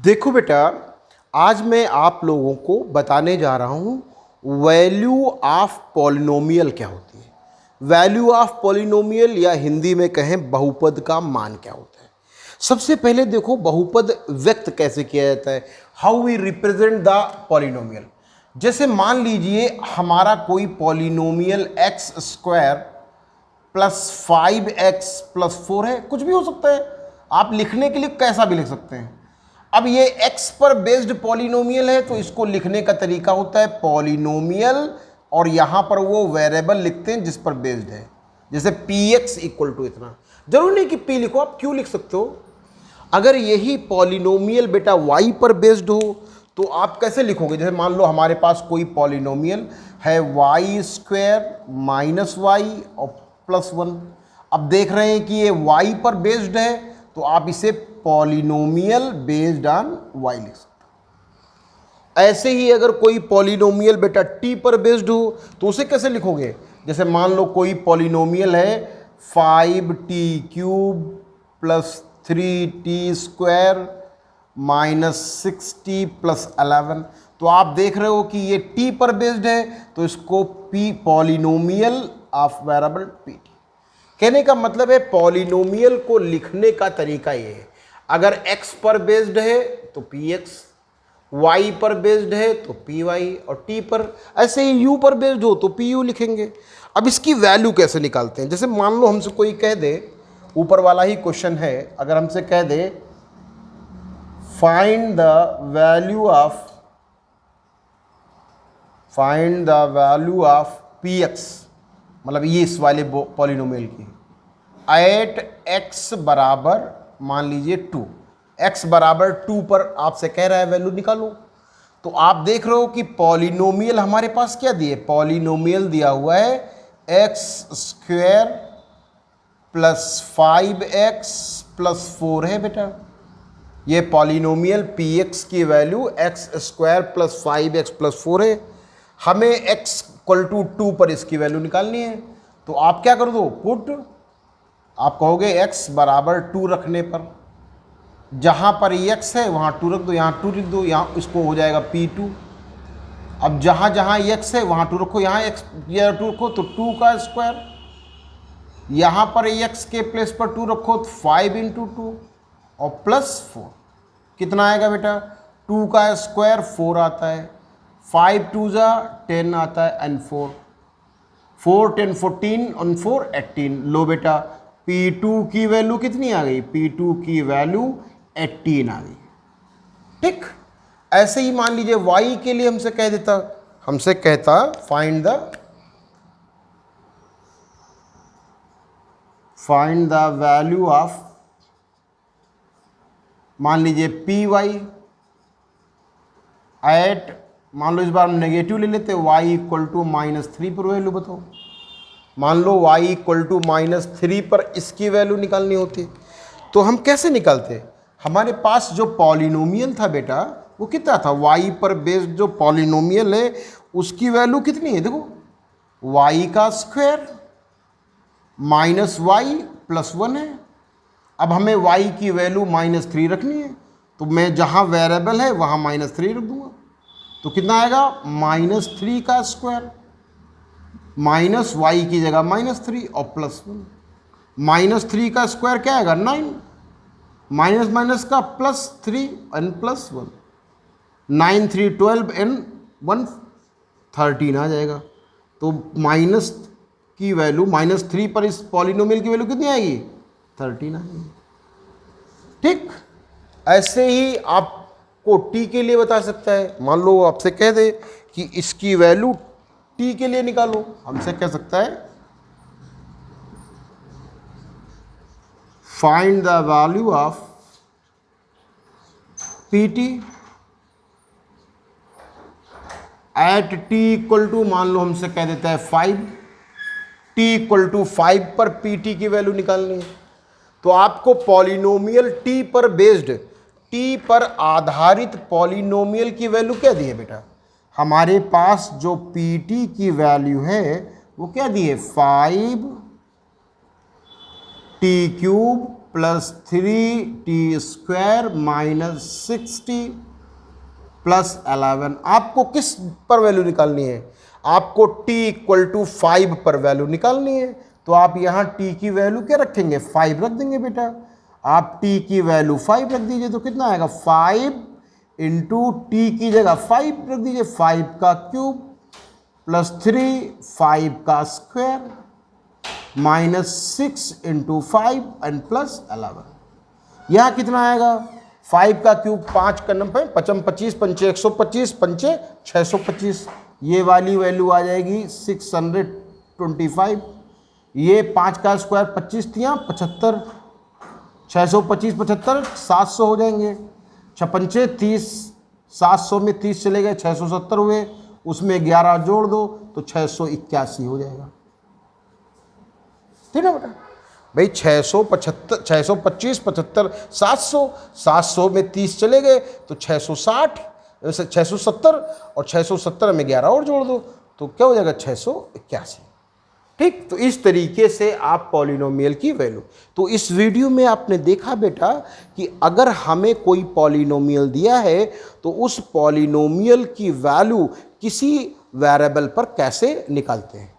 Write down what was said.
देखो बेटा, आज मैं आप लोगों को बताने जा रहा हूँ वैल्यू ऑफ पॉलिनोमियल क्या होती है। वैल्यू ऑफ पॉलिनोमियल या हिंदी में कहें बहुपद का मान क्या होता है। सबसे पहले देखो बहुपद व्यक्त कैसे किया जाता है, how we represent the polynomial. जैसे मान लीजिए हमारा कोई polynomial X square plus 5x plus 4 है, कुछ भी हो सकता है, आप लिखने के लिए कैसा भी लिख सकते हैं। अब ये x पर बेस्ड पॉलिनोमियल है तो इसको लिखने का तरीका होता है पॉलिनोमियल, और यहां पर वो वेरिएबल लिखते हैं जिस पर बेस्ड है। जैसे px इक्वल टू इतना, जरूरी नहीं कि p लिखो, आप q लिख सकते हो। अगर यही पॉलिनोमियल बेटा y पर बेस्ड हो तो आप कैसे लिखोगे। जैसे मान लो हमारे पास कोई पॉलिनोमियल है y स्क्वायर माइनस वाई और प्लस 1। अब देख रहे हैं कि ये y पर बेस्ड है तो आप इसे पॉलिनोमियल बेस्ड ऑन y लिख सकते हो। ऐसे ही अगर कोई पॉलिनोमियल बेटा t पर बेस्ड हो तो उसे कैसे लिखोगे। जैसे मान लो कोई पॉलिनोमियल है 5t cube plus 3t square minus 6t plus 11। तो आप देख रहे हो कि ये t पर बेस्ड है तो इसको p polynomial of variable pt। कहने का मतलब है पॉलिनोमियल को लिखने का तरीका ये है, अगर x पर बेस्ड है तो px, y पर बेस्ड है तो py, और t पर ऐसे ही u पर बेस्ड हो तो pu लिखेंगे। अब इसकी वैल्यू कैसे निकालते हैं। जैसे मान लो हमसे कोई कह दे, ऊपर वाला ही क्वेश्चन है, अगर हमसे कह they find the value of px, मतलब ये इस वाले पॉलिनोमियल की एट x बराबर मान लीजिए 2, x बराबर 2 पर आपसे कह रहा है वैल्यू निकालो। तो आप देख रहे हो कि पॉलिनोमियल हमारे पास क्या दिए, पॉलिनोमियल दिया हुआ है x square plus 5x plus 4 है बेटा। ये पॉलिनोमियल px की value x square plus 5x plus 4 है। हमें x इक्वल टू 2 पर इसकी वैल्यू निकालनी है। तो आप क्या कर दो, पुट, आप कहोगे x बराबर 2 रखने पर, जहाँ पर x है वहाँ 2 रख दो, यहाँ 2 लिख दो, यहाँ इसको हो जाएगा p2। अब जहाँ जहाँ x है वहाँ 2 रखो, यहाँ x या 2 रखो तो 2 का स्क्वायर, यहाँ पर x के प्लेस पर 2 रखो तो 5 इंटू 2 और प्लस 4। कितना आएगा बेटा, 2 का स्क्वायर 4 आता है, 5 2 जा 10 आता है, एंड 4 10 14 और 4 18। लो बेटा P2 की वैल्यू कितनी आ गई, P2 की वैल्यू 18 आ गई। ठीक, ऐसे ही मान लीजिए y के लिए हमसे कहता फाइंड द वैल्यू ऑफ, मान लीजिए py एट, मान लो इस बार हम नेगेटिव ले लेते, y इक्वल टू -3 पर वैल्यू बताओ। मान लो y इक्वल टू -3 पर इसकी वैल्यू निकालनी होती है तो हम कैसे निकालते। हमारे पास जो पॉलिनोमियल था बेटा वो कितना था, y पर बेस्ड जो पॉलिनोमियल है उसकी वैल्यू कितनी है, देखो y का स्क्वायर माइनस वाई प्लस 1 है। अब हमें y की वैल्यू -3 रखनी है तो मैं जहाँ वेरिएबल है वहाँ -3 रख दूंगा। तो कितना आएगा, -3 का स्क्वायर माइनस वाई की जगह -3 और प्लस 1। -3 का स्क्वायर क्या आएगा, 9, माइनस माइनस का +3 एंड प्लस 1, 9 3 12 एंड 1 13 आ जाएगा। तो माइनस की वैल्यू -3 पर इस पॉलिनोमियल की वैल्यू कितनी आएगी, 13 आएगी। ठीक, ऐसे ही आपको t के लिए बता सकता है। मान लो आपसे कह दे कि इसकी वैल्यू t के लिए निकालो, हमसे कह सकता है find the value of pt at t equal to, मान लो हमसे कह देता है 5, t इक्वल टू 5 पर pt की वैल्यू निकालनी है। तो आपको पॉलिनोमियल t पर बेस्ड, t पर आधारित पॉलिनोमियल की वैल्यू क्या दी है बेटा, हमारे पास जो pt की वैल्यू है वो क्या दी है, 5t cube plus 3t² minus 6t plus 11। आपको किस पर वैल्यू निकालनी है? आपको t इक्वल टू 5 पर वैल्यू निकालनी है। तो आप यहाँ t की वैल्यू क्या रखेंगे? 5 रख देंगे बेटा। आप t की वैल्यू 5 रख दीजिए तो कितना आएगा? 5 इंटू t की जगह 5 रख दीजिए, 5 का क्यूब प्लस 3 5 का square minus 6 into 5 and plus 11। यहाँ कितना आएगा? 5 का क्यूब 5 का नंबर 5 25 पंचे 125 पंचे 625। ये वाली वैल्यू आ जाएगी 625। ये 5 का स्क्वायर 25 थिया 75, 625 75 700 हो जाएंगे। 6 पंचे 30, 700 में 30 चले गए, 670 हुए, उसमें 11 जोड़ दो तो 681 हो जाएगा। ठीक है बेटा? भाई 675 625 75 700, 700 में 30 चले गए तो 660 670 और 670 में 11 और जोड़ दो तो क्या हो जाएगा? 681। ठीक, तो इस तरीके से आप पॉलिनोमियल की वैल्यू। तो इस वीडियो में आपने देखा बेटा कि अगर हमें कोई पॉलिनोमियल दिया है तो उस पॉलिनोमियल की वैल्यू किसी वेरिएबल पर कैसे निकालते हैं।